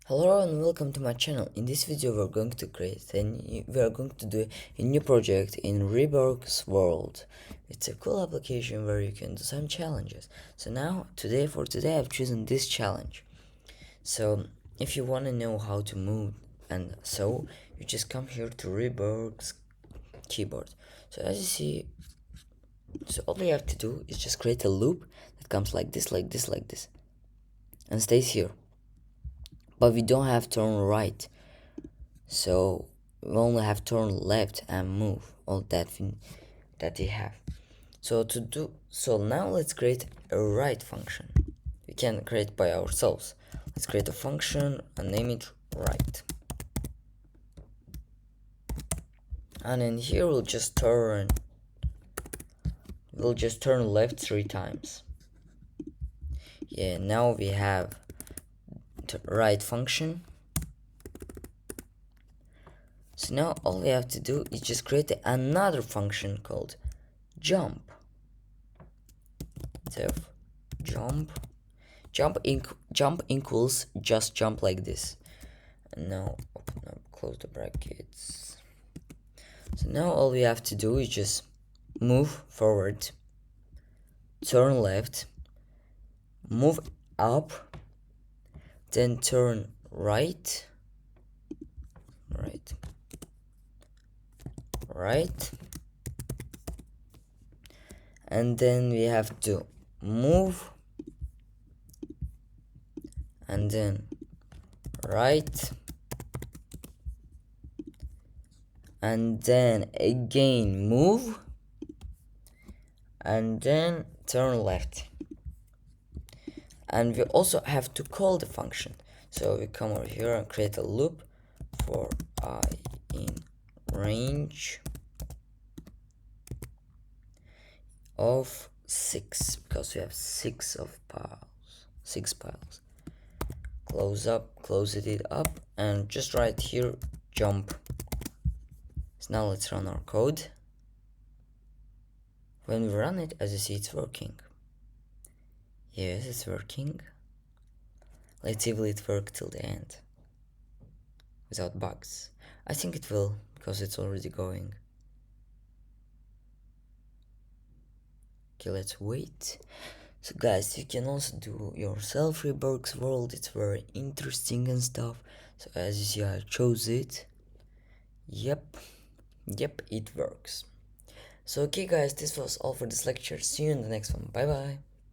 Hello and welcome to my channel. In this video we're going to do a new project in Reeborg's world. It's a cool application where you can do some challenges. So now for today I've chosen this challenge. So if you want to know how to move and so you just come here to Reeborg's keyboard. So as you see, all you have to do is just create a loop that comes like this, and stays here. But we don't have turn right, so we only have turn left and move, all that we have. So now let's create a right function. We can create by ourselves. Let's create a function and name it right, and in here we'll just turn left 3 times. Yeah, now we have right function. So now all we have to do is just create another function called jump. So jump equals just jump like this. And now open up, close the brackets. So now all we have to do is just move forward, turn left, move up, then turn right, and then we have to move and then right, and then again move and then turn left. And we also have to call the function. So we come over here and create a loop for I in range of 6, because we have 6 piles. Close it up, and just right here jump. So now let's run our code. When we run it, as you see, it's working. Yes, it's working. Let's see will it work till the end without bugs. I think it will, because it's already going. Okay, let's wait. So guys, you can also do yourself Reeborg's world. It's very interesting and stuff. So as you see, I chose it. Yep, it works. So okay guys, this was all for this lecture. See you in the next one. Bye bye.